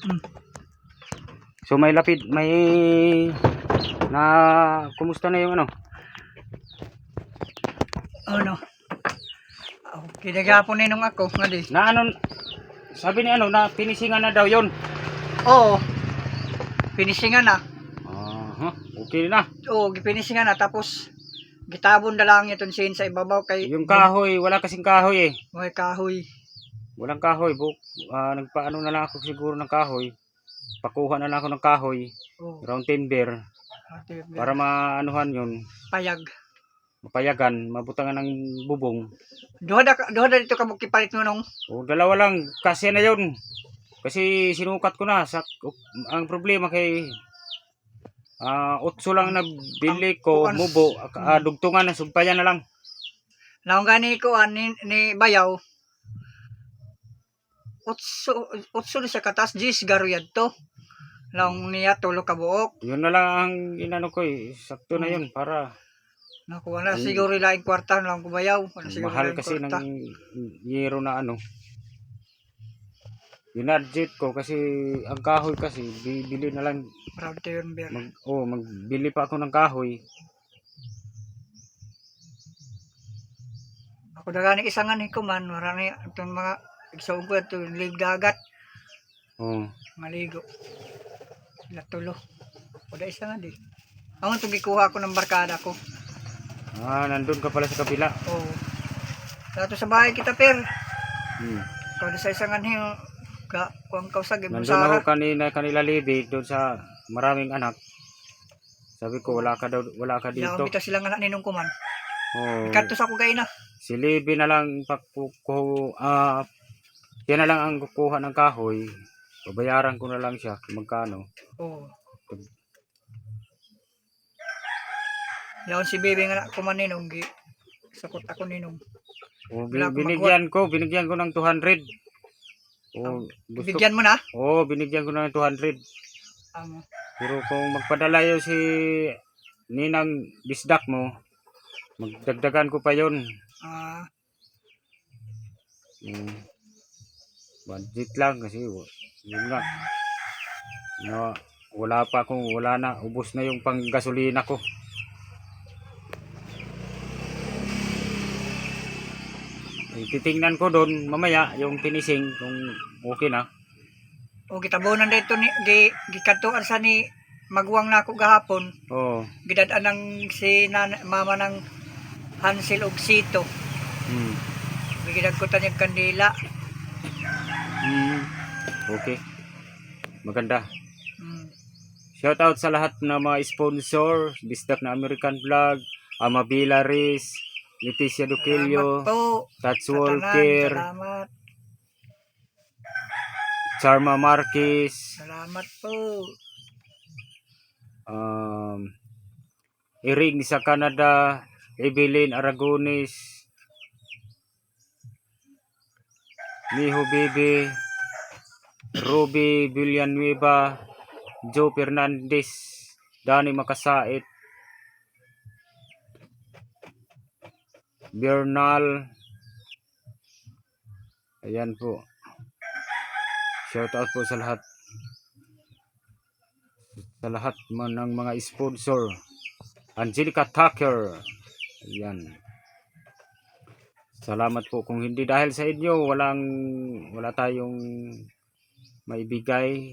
Mm. So may lapid, may kumusta na yung ano? Ano? Oh, kinagapon ni nung ako nga di. Na ano, sabi ni ano, na pinisingan na daw yon. Oo. Finishingan na. Okay na. Oo, gipinisingan na tapos gitabon na lang itong sin sa ibabaw kay Yung kahoy, wala kasing kahoy eh. may kahoy. Walang kahoy, nagpaano na lang ako siguro ng kahoy. Pakuha na lang ako ng kahoy, Oo. round timber, para maanuhan yun, Payag. mapayagan, mabutangan ng bubong. Duha da dito ka magkipalit mo nung. O dalawa lang, kasi na yun. Kasi sinukat ko na. Ang problema kay 8 lang nabili ko, mubo, dugtungan na, sumpayan na lang. Naong gani ko ni Bayaw. Utso na siya katas, 10 garuyad to. Naong niya tulo ka buok. Yun na lang ang inano ko eh, sakto na yun para Nakuha na siguro laing kwarta lang ko Bayaw. mahal kasi ng yero na ano. Binadget ko kasi ang kahoy kasi bibili na lang. Proud to yun, Bear. Magbili pa ako ng kahoy. Ako dagani isangan ni ko man, marami itong mga igsoon ko ito, ligdagat. Maligo. Sila tulo. O da isangan di. Ako itong gikuha ko ng barkada ko. Nandun ka pala sa kabila. Oo. Dato sa bahay kita, Per. Kau sa isangan hiyo, kuang kausag, nandun ako kanila Libby, doon sa maraming anak. Sabi ko, wala ka dito. Yaw, bitaw silang anak ninong kuman. Ikato sa kugay na. Si Libby na lang yan na lang ang kukuha ng kahoy. Babayaran ko na lang siya kung magkano. Oo. Yaw si Bebe nga kuman ninong, sakot ako ninong. Binigyan ko ng 200. Bigyan mo na? Binigyan ko na ng 200. Pero kung magpadala yun si Ninang Bisdak mo, magdagdagan ko pa yun. Budget lang kasi yun nga. Wala na, ubos na yung panggasolina ko. Titingnan ko doon mamaya yung finishing kung okay na. Gitabonan dito ni gikatuan sa ni magwang na ako gahapon. Gidadaan ng mama ng Hansel og Sito. Bigyan ko tanyag kandila. Okay. Maganda. Shout out sa lahat ng mga sponsor, Bisdak na American Vlog, Amabila Riz, Leticia Duquillo, Touch Walker, salamat. Charma Marquez, salamat po. Iring sa Canada, Evelyn Aragones, Miho Bebe, Ruby Villanueva, Joe Fernandez, Danny Makasait, Bernal. Ayan po. Shout out po sa lahat. Sa lahat ng mga sponsor. Angelica Tucker. Ayan. Salamat po. Kung hindi dahil sa inyo, wala tayong maibigay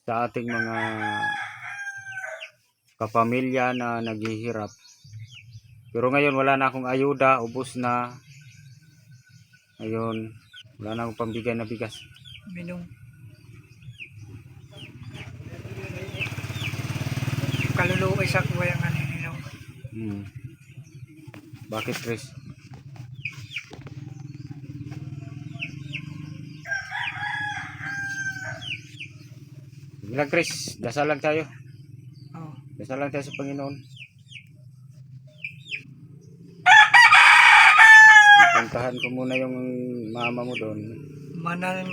sa ating mga kapamilya na naghihirap. Pero ngayon wala na akong ayuda, ubos na. Ngayon, wala na akong pambigay na bigas. Minong. Kaluluoy sa kuya nga ninong. Bakit, Chris? Bilang Chris, dasal lang tayo. Dasal lang tayo sa Panginoon. Puntahan ko muna yung mama mo doon. Manang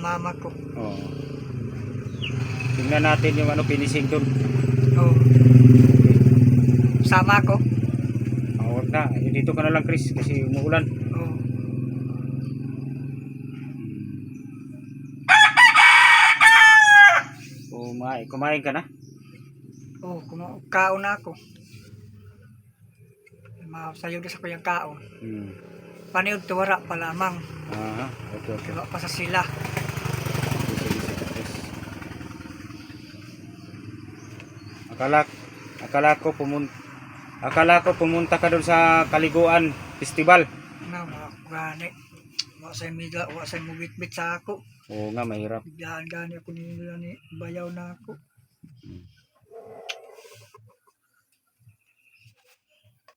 mama ko. Tingnan natin yung finishing doon. Sama ko. Huwag na. Dito ka na lang, Chris, kasi umuulan. Kumain ka na? Oh, kaon na ako. Masayo na sa kuyang kaon. Paniod to wara pa lamang. Okay. Diba pa sa sila. Akala ko pumunta ka doon sa Kaliguan Festival. Mga gani. Wa sa mo bitbit sa ako. Oo nga, mahirap. Biglaan gani ako ni bayaw na ako.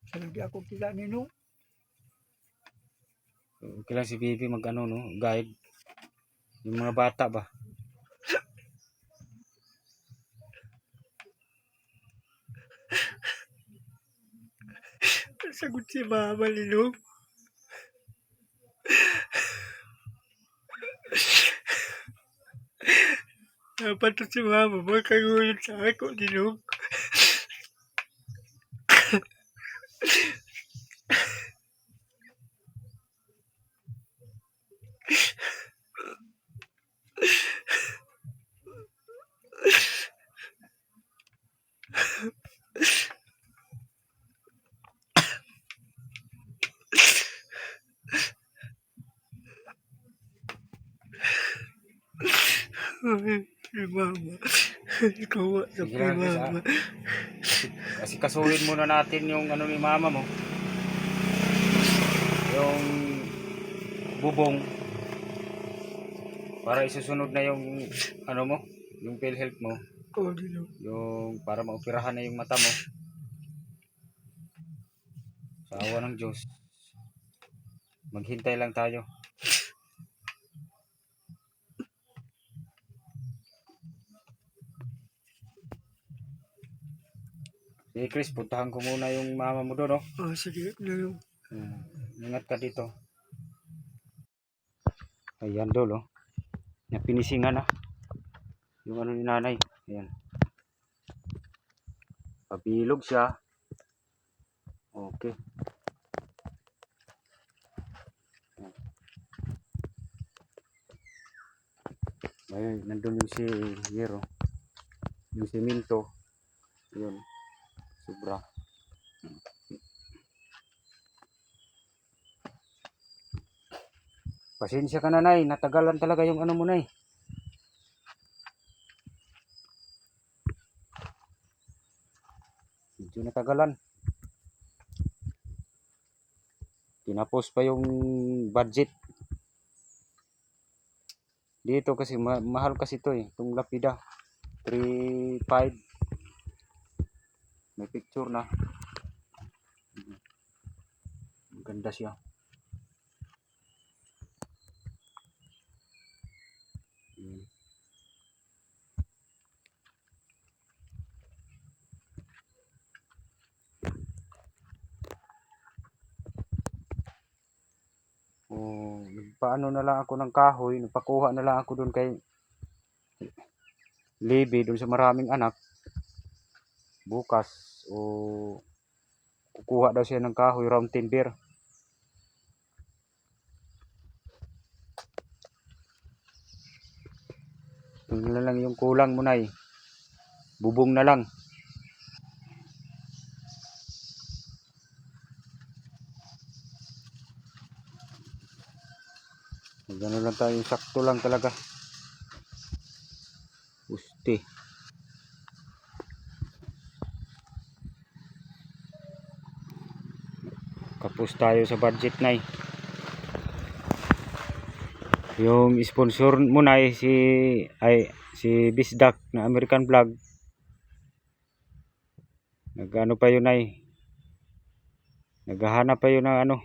Salagi ako kila nino. Okay lang si Bibi guide. Yung mga bata ba? Sagot si mama nino. Dapat to si mama magkagulat sa ako nino. Si mama. Kawa sa Sige lang, Chris, mama. Kasi kasuhin muna natin yung ni mama mo. Yung bubong. Para isusunod na yung yung PhilHealth mo. Oh, nino. Yung para maoperahan na yung mata mo. Sa awa ng Diyos. Maghintay lang tayo. Sige Chris, puntahan ko muna yung mama mo doon, Oh, sige. Nino. Ingat ka dito. Ayan doon, napinisingan na. Yung ni nanay. Ayan. Pabilog siya. Okay. Ayun, nandun yung si Hero. Yung simento. Yun. Sobra. Pasensya ka na, Nay. Natagalan talaga yung mo, Nay. Medyo natagalan. Tinapos pa yung budget. Dito kasi mahal kasi to itong lapida. 3.5. May picture na. Maganda siya. Nagpaano na lang ako ng kahoy, nagpakuha na lang ako doon kay Libby doon sa maraming anak. Bukas kukuha daw siya ng kahoy round timber. Yun na lang yung kulang mo, Nay. Bubong na lang. Gano'n lang tayo, sakto lang talaga. Pusti. Kapos tayo sa budget, Nay. Yung sponsor mo, Nay, si Bisdak na American Vlog. Nagano pa yun, Nay. Naghahanap pa yun ng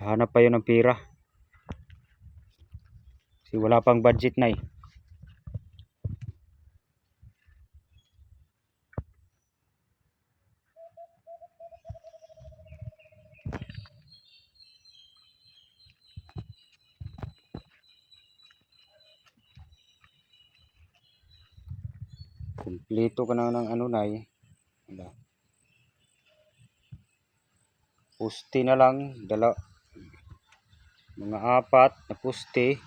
Naghahanap pa yun ng pira. Kasi wala pang budget, Nay. Kumpleto ka na ng Nay. Puste na lang. Mga 4 na puste.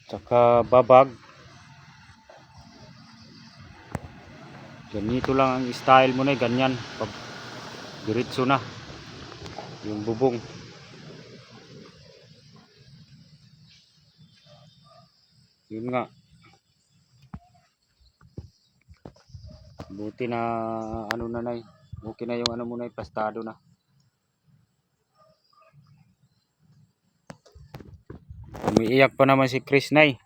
Tsaka babag. Ganito lang ang style mo na, ganyan. Pag diretso na yung bubong. Yun nga. Buti na ano na nay. Okay na yung ano mo na, pastado na. Umiiyak pa naman si Chris nay.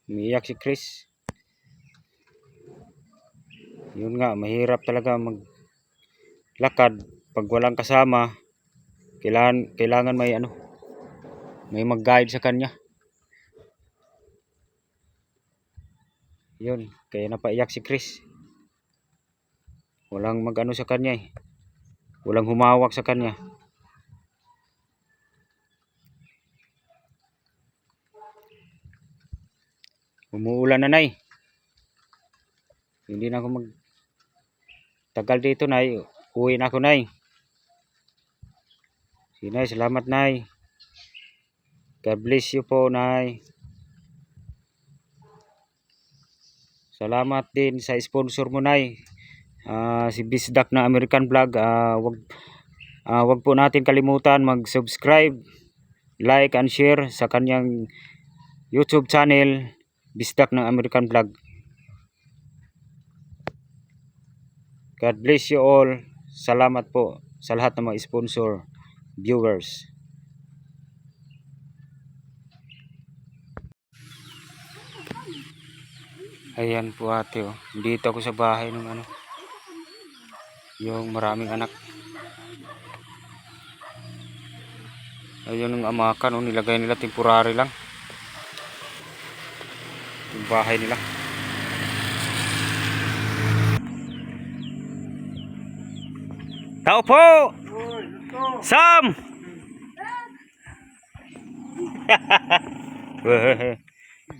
Umiiyak si Chris. Yun nga, mahirap talaga maglakad pag walang kasama. Kailangan may ano, may mag-guide sa kanya. Yun, kaya napaiyak si Chris. Walang mag-ano sa kanya eh. Walang humawak sa kanya. Umuulan na nay. Hindi na ako tagal dito nay. Uwi na ako nay. Sige nay, salamat nay. God bless you po nay. Salamat din sa sponsor mo nay. Si Bisdak na American Vlog. Wag po natin kalimutan mag-subscribe, like and share sa kanyang YouTube channel, Bisdak ng American Vlog. God bless you all. Salamat po sa lahat ng mga sponsor, viewers. Ayan po ate oh. Dito ako sa bahay ng ano, yung maraming anak. Ayun ang amakan oh, nilagay nila temporary lang yung bahay nila. Tao po! Sam!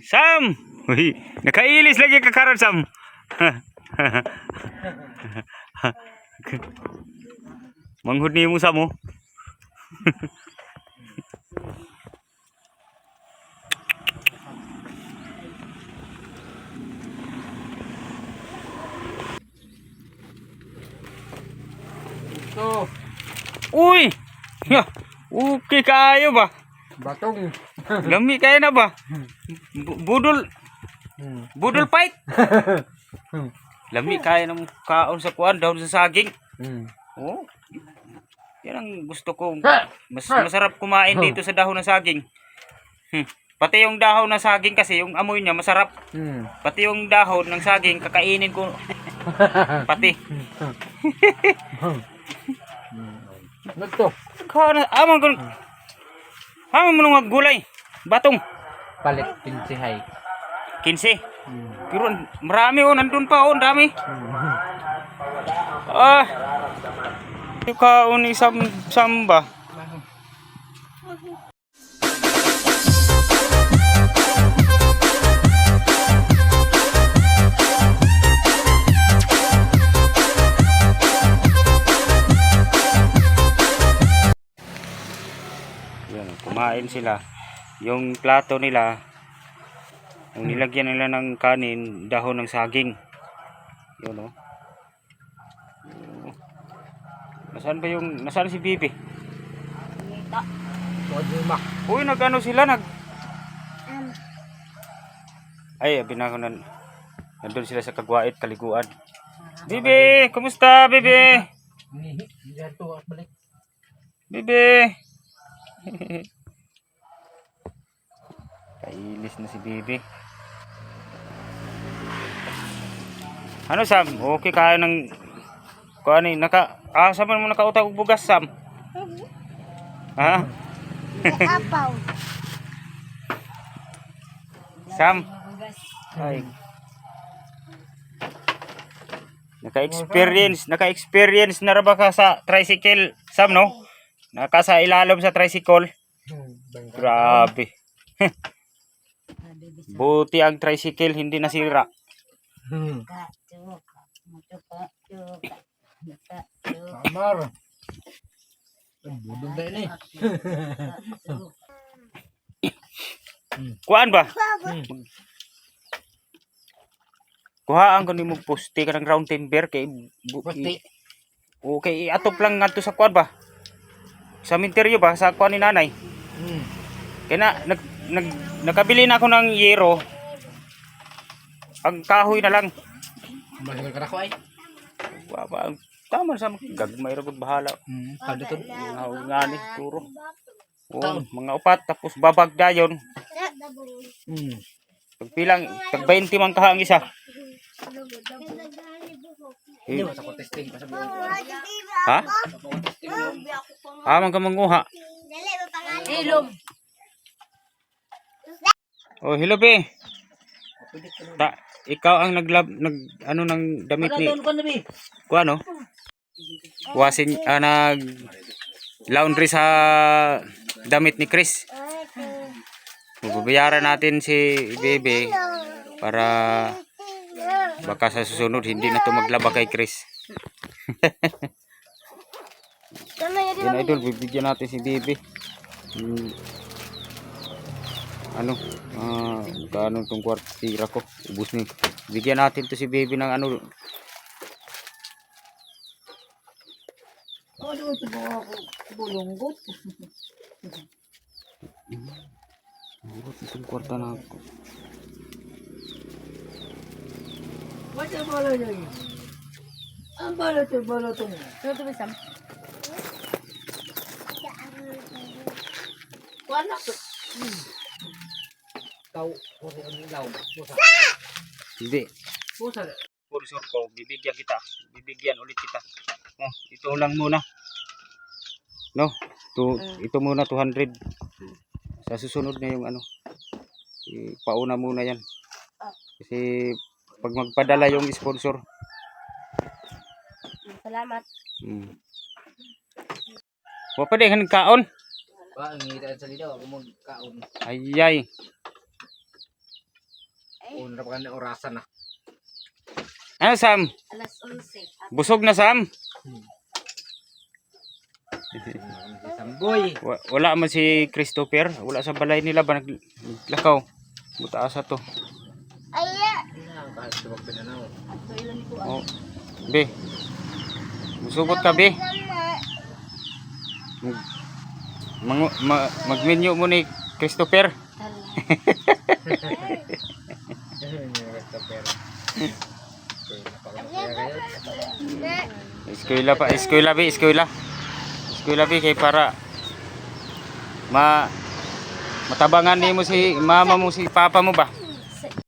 Sam! Uy, nakailis lagi ka karon Sam. Manghud ni mo Sam mo. Uy! Ya, okay kayo ba? Batong. Lami kayo na ba? Budol. Budol fight. Lami kayo ng kaon sa kuan, dahon sa saging. Oh. Yan ang gusto ko. Masarap kumain dito sa dahon ng saging. Pati yung dahon ng saging kasi yung amoy niya masarap. Pati yung dahon ng saging kakainin ko. Pati. Nagto. Kana amon kon. Amon mo ng gulay. Batong. Palit 15 hay. 15. Pero marami oh, nandun pa oh, dami. Yung kaon ni Samba. Yan, kumain sila. Yung plato nila, yung nilagyan nila ng kanin, dahon ng saging. Yun oh. Nasaan si Bibi? Uy, nag-ano sila, Ay, abina ko nandun sila sa kagwait, kaliguan. Bibi, kumusta, Bibi? Bibi. Kailis na si Bibi. Ano Sam? Okay kaya ng kuan ni saan mo nakautang og bugas Sam? Ha? Apaw. Sam. Ay. Naka-experience na ra ba ka sa tricycle Sam no? Naka sa ilalim sa tricycle. Grabe. Buti ang tricycle hindi nasira. Amar. Budong tayo ni. Kuan ba? Kuhaan ko nimo poste ka ng round timber kay okay, atop lang ngadto sa kuan ba? Sa minteryo ba sa kuan ni nanay? Kaya nakabili na ako ng yero. Ang kahoy na lang. Balik ka na ko ay. Waba, tama sa gagmay ra gud bahala. Kada to. Ngani puro. Oh, mga upat tapos babag dayon. Pagpilang tag 20 man kaha ang isa. Hindi mo sa testing pa sa buong. Ha? Man ka manguha. Ilom. Oh, hello be. Ikaw ang ano ng damit ni ko ano? Washing nag laundry sa damit ni Chris. Babayaran natin si Bebe para baka sa susunod hindi na to maglaba kay Chris. Yan idol, bibigyan natin si Bebe. Kaano tong kwartira ko, ubos ni. Bigyan natin to si Baby ng ano. Bulunggot. Itong kwarta na ako. What's the bala niya? Ang bala to. Ito to bisam. Wala to. Kau kasi ang ilaw. Pusa. Hindi. Pusa. Sponsor ko, bibigyan ulit kita. Ito lang muna. No, ito muna 200. Sa susunod na yung ano. Pauna muna yan. Kasi pag magpadala yung sponsor. Salamat. Wa pa din kaon. Ba ang ngita sa lidaw ako mo kaon. Ayay. Unra pa kan orasan na. Ano Sam? Alas 11. Busog na Sam? Samboy. Wala man si Christopher. Wala sa balay nila ba naglakaw? Butaasa to. Aya. Kahit tuwag pinanaw. Ato ilan ko. Oh. Be. Musugot ka be. Mag-menu mo ni Christopher. Eskwela be kay para matabangan nimo si mama mo si papa mo ba?